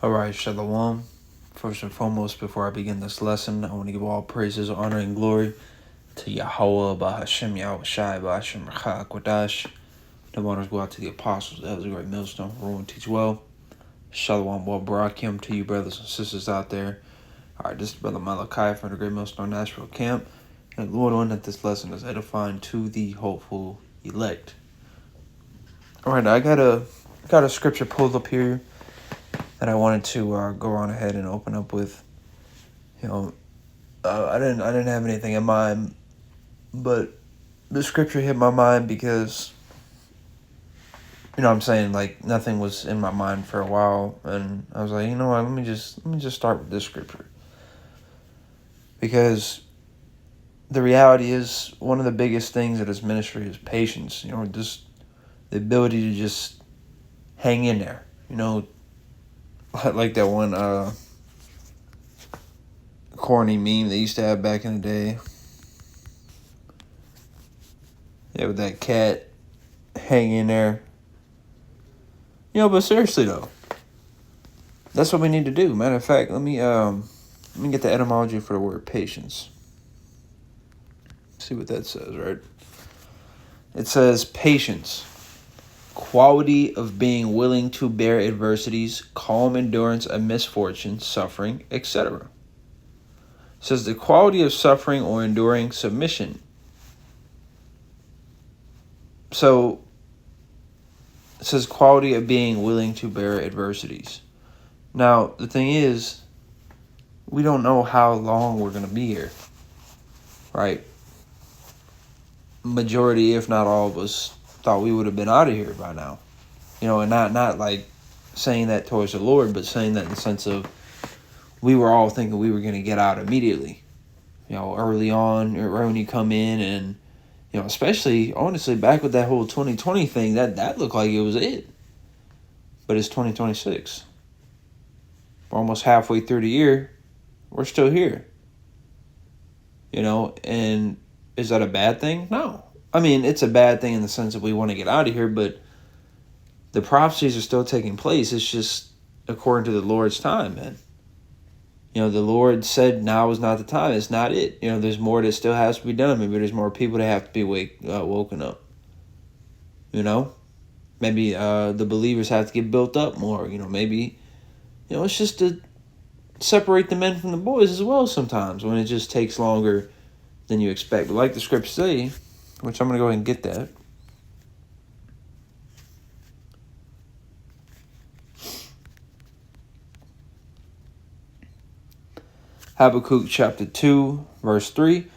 All right, Shalom. First and foremost, before I begin this lesson, I want to give all praises, honor, and glory to Yahweh, Bahashem, Yahawashi, Bahashem, Quadash. The honors go out to the apostles. That was a great millstone. Rule and teach well. Shalom, well, Barakim to you, brothers and sisters out there. All right, this is Brother Malachi from the Great Millstone Nashville Camp. And Lord, on that this lesson is edifying to the hopeful elect. All right, I got a scripture pulled up here that I wanted to go on ahead and open up with. I didn't have anything in mind, but the scripture hit my mind because, I'm saying, like, nothing was in my mind for a while, and I was like, you know what, let me just start with this scripture. Because the reality is, one of the biggest things in this ministry is patience, just the ability to just hang in there, like that one corny meme they used to have back in the day. Yeah, with that cat hanging there. But seriously though, that's what we need to do. Matter of fact, let me get the etymology for the word patience. See what that says, right? It says patience, quality of being willing to bear adversities, calm endurance of misfortune, suffering, etc. It says the quality of suffering or enduring submission. So it says quality of being willing to bear adversities. Now, the thing is, we don't know how long we're going to be here, right? Majority, if not all of us, thought we would have been out of here by now. And not like saying that towards the Lord, but saying that in the sense of we were all thinking we were going to get out immediately. Early on, right when you come in and, especially, honestly, back with that whole 2020 thing, that looked like it was it. But it's 2026. We're almost halfway through the year. We're still here. And is that a bad thing? No. I mean, it's a bad thing in the sense that we want to get out of here, but the prophecies are still taking place. It's just according to the Lord's time, man. The Lord said now is not the time. It's not it. There's more that still has to be done. Maybe there's more people that have to be woken up. Maybe the believers have to get built up more. Maybe, it's just to separate the men from the boys as well sometimes when it just takes longer than you expect. But like the scriptures say, which I'm going to go ahead and get that. Habakkuk chapter 2, verse 3.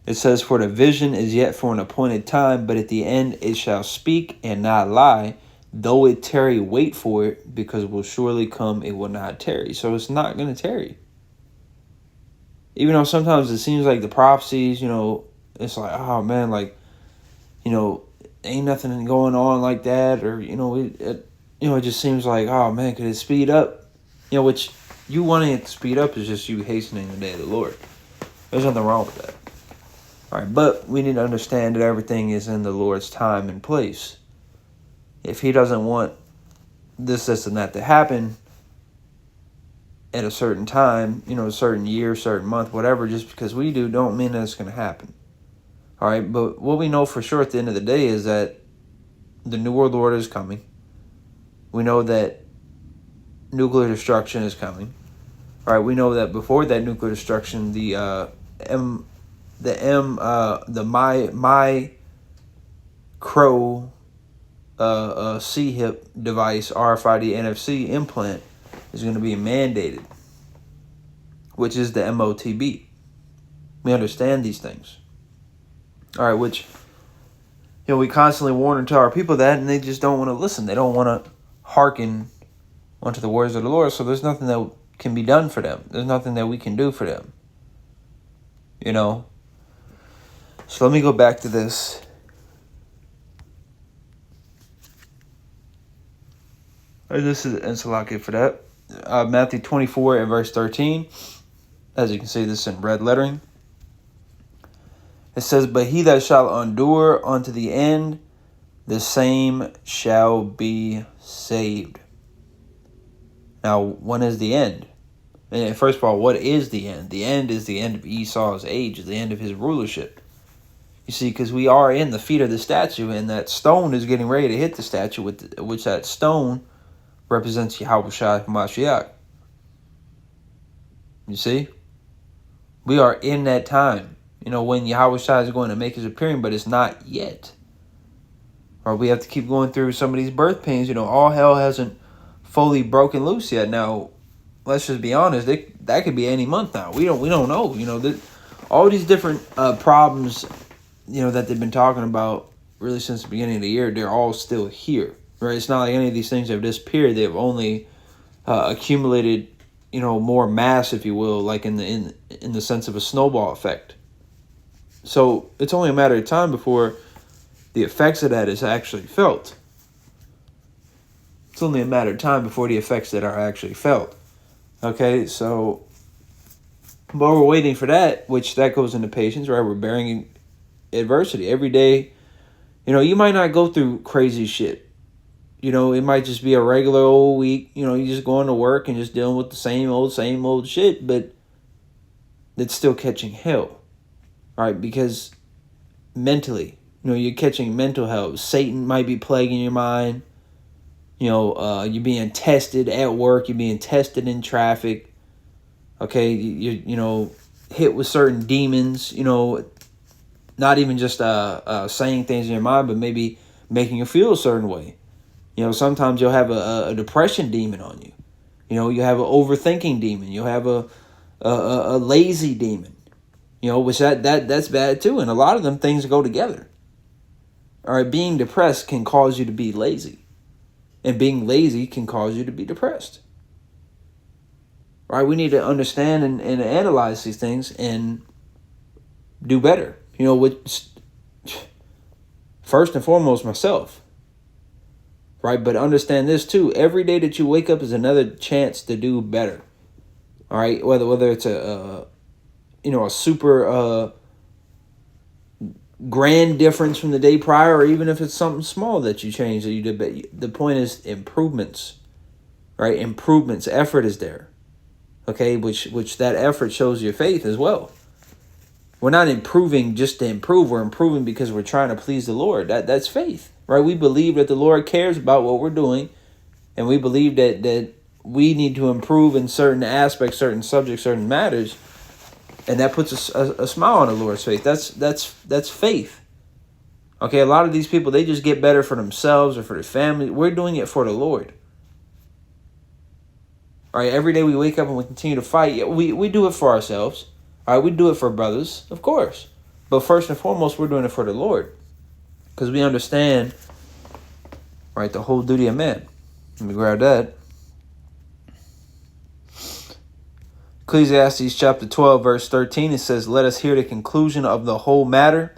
It says, for the vision is yet for an appointed time, but at the end it shall speak and not lie. Though it tarry, wait for it, because it will surely come, it will not tarry. So it's not going to tarry. Even though sometimes it seems like the prophecies, it's like, oh man, like, ain't nothing going on like that. Or, it just seems like, oh man, could it speed up? Which you wanting it to speed up is just you hastening the day of the Lord. There's nothing wrong with that. All right, but we need to understand that everything is in the Lord's time and place. If he doesn't want this, and that to happen at a certain time, a certain year, certain month, whatever, just because we do, don't mean that it's going to happen. All right, but what we know for sure at the end of the day is that the New World Order is coming. We know that nuclear destruction is coming. All right, we know that before that nuclear destruction, the my Crow C-hip device, RFID NFC implant is going to be mandated, which is the MOTB. We understand these things. All right, which, we constantly warn and tell our people that, and they just don't want to listen. They don't want to hearken unto the words of the Lord, so there's nothing that can be done for them. There's nothing that we can do for them. So let me go back to this. This is Insalaki for that. Matthew 24 and verse 13. As you can see, this is in red lettering. It says, but he that shall endure unto the end, the same shall be saved. Now, when is the end? And first of all, what is the end? The end is the end of Esau's age, the end of his rulership. You see, because we are in the feet of the statue, and that stone is getting ready to hit the statue, which that stone represents Yahawashi Mashiach. You see? We are in that time, when Yahawashi is going to make his appearing, but it's not yet. Or we have to keep going through some of these birth pains. All hell hasn't fully broken loose yet. Now, let's just be honest. That could be any month now. We don't know. All these different problems, that they've been talking about really since the beginning of the year, they're all still here, right? It's not like any of these things have disappeared. They've only accumulated, more mass, if you will, like in the sense of a snowball effect. So it's only a matter of time before the effects of that is actually felt. It's only a matter of time before the effects that are actually felt. Okay, so while we're waiting for that, which that goes into patience, right? We're bearing adversity every day. You might not go through crazy shit. It might just be a regular old week. You just going to work and just dealing with the same old shit, but it's still catching hell, right? Because mentally, you're catching mental hell. Satan might be plaguing your mind. You're being tested at work. You're being tested in traffic. Okay, you're hit with certain demons. Not even just saying things in your mind, but maybe making you feel a certain way. Sometimes you'll have a depression demon on you. You have an overthinking demon. You'll have a lazy demon. Which that's bad too. And a lot of them things go together. All right, being depressed can cause you to be lazy. And being lazy can cause you to be depressed. Right? We need to understand and analyze these things and do better. First and foremost, myself. Right? But understand this too. Every day that you wake up is another chance to do better. All right? Whether it's a super grand difference from the day prior, or even if it's something small that you changed that you did. But the point is improvements, right? Improvements, effort is there, okay? Which that effort shows your faith as well. We're not improving just to improve. We're improving because we're trying to please the Lord. That's faith, right? We believe that the Lord cares about what we're doing, and we believe that we need to improve in certain aspects, certain subjects, certain matters. And that puts a smile on the Lord's face. That's faith. Okay, a lot of these people, they just get better for themselves or for their family. We're doing it for the Lord. All right, every day we wake up and we continue to fight. Yeah, we do it for ourselves. All right, we do it for brothers, of course. But first and foremost, we're doing it for the Lord. Because we understand, right, the whole duty of man. Let me grab that. Ecclesiastes chapter 12, verse 13, it says, "Let us hear the conclusion of the whole matter.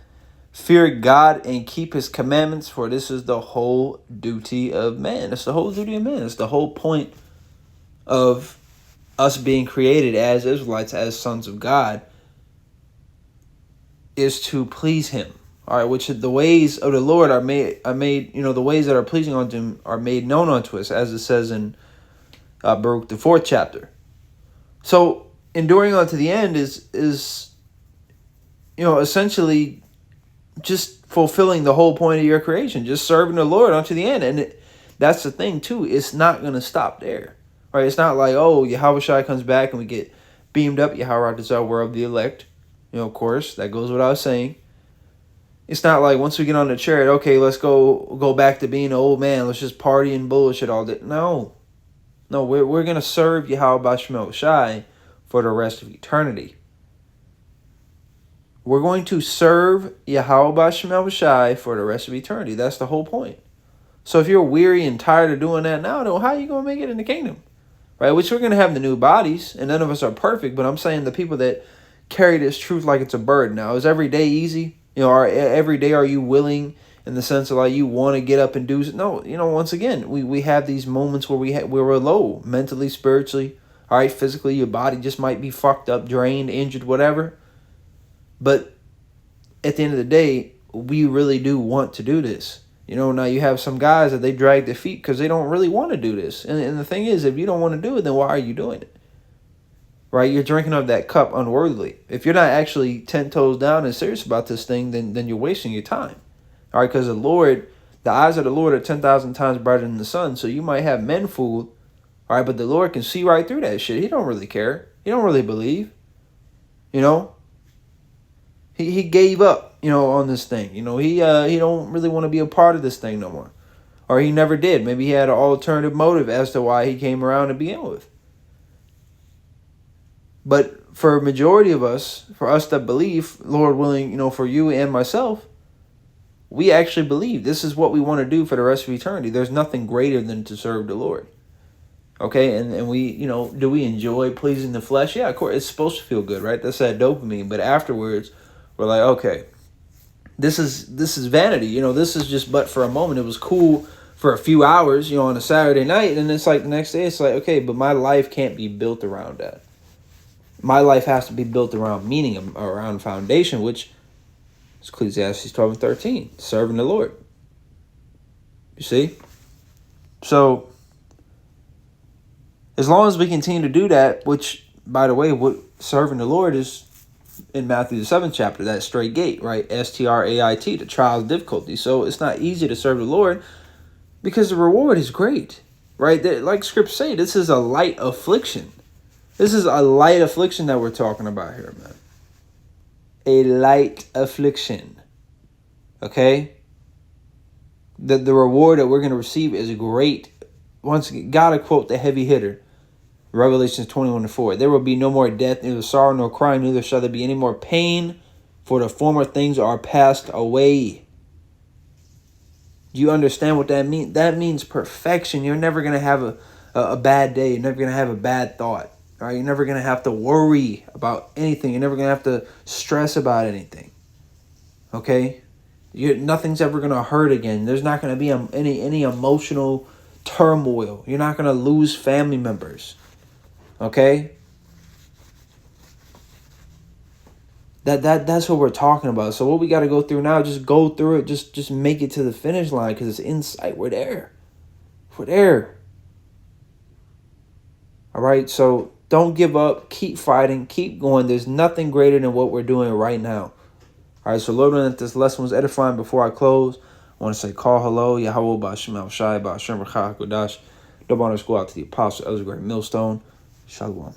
Fear God and keep his commandments, for this is the whole duty of man." It's the whole duty of man. It's the whole point of us being created as Israelites, as sons of God, is to please him. All right, which the ways of the Lord are made, the ways that are pleasing unto him are made known unto us, as it says in Baruch, the 4th chapter. So enduring unto the end is essentially just fulfilling the whole point of your creation, just serving the Lord unto the end. And that's the thing too. It's not going to stop there, right? It's not like, Yahawashi comes back and we get beamed up. Yahawashi, we're of the elect. Of course, that goes without saying. It's not like once we get on the chariot, okay, let's go back to being an old man. Let's just party and bullshit all day. No, we're going to serve Yahawashi for the rest of eternity. We're going to serve Yahawashi for the rest of eternity. That's the whole point. So if you're weary and tired of doing that now, then how are you going to make it in the kingdom? Right? Which we're going to have the new bodies, and none of us are perfect, but I'm saying the people that carry this truth like it's a burden. Now, is every day easy? Every day are you willing in the sense of like you want to get up and do? No, once again, we have these moments where we're low mentally, spiritually, all right, physically. Your body just might be fucked up, drained, injured, whatever. But at the end of the day, we really do want to do this, Now you have some guys that they drag their feet because they don't really want to do this. And the thing is, if you don't want to do it, then why are you doing it? Right? You're drinking of that cup unworthily. If you're not actually 10 toes down and serious about this thing, then you're wasting your time. All right? Because the eyes of the Lord are 10,000 times brighter than the sun. So you might have men fooled. All right? But the Lord can see right through that shit. He don't really care. He don't really believe. He gave up, on this thing. He don't really want to be a part of this thing no more. Or he never did. Maybe he had an alternative motive as to why he came around to begin with. But for a majority of us, for us that believe, Lord willing, for you and myself, we actually believe this is what we want to do for the rest of eternity. There's nothing greater than to serve the Lord. Okay, and we, do we enjoy pleasing the flesh? Yeah, of course, it's supposed to feel good, right? That's that dopamine. But afterwards, we're like, okay, this is vanity. This is just but for a moment. It was cool for a few hours, on a Saturday night, and it's like the next day, it's like, okay, but my life can't be built around that. My life has to be built around meaning, around foundation, which is Ecclesiastes 12 and 13, serving the Lord. You see? So, as long as we continue to do that, which, by the way, what serving the Lord is in Matthew the 7th chapter, that straight gate, right? STRAIT, the trials, difficulty. So it's not easy to serve the Lord because the reward is great, right? Like Scripture say, this is a light affliction. This is a light affliction that we're talking about here, man. A light affliction. Okay? The reward that we're going to receive is great. Once again, gotta quote the heavy hitter. Revelations 21:4. There will be no more death, neither sorrow nor crying, neither shall there be any more pain, for the former things are passed away. Do you understand what that means? That means perfection. You're never going to have a bad day. You're never going to have a bad thought. All right? You're never going to have to worry about anything. You're never going to have to stress about anything. Okay? Nothing's ever going to hurt again. There's not going to be any emotional turmoil. You're not going to lose family members. Okay? That's what we're talking about. So what we got to go through now, just go through it. Just make it to the finish line because it's in sight. We're there. We're there. All right? So don't give up. Keep fighting. Keep going. There's nothing greater than what we're doing right now. All right? So Lord, if this lesson was edifying, before I close, I want to say call hello. Yahawashi, Yahawashi, Ba'ashem, Rachah, Kodash. Double honors go out to the apostle, Elder Great Millstone. Shalom.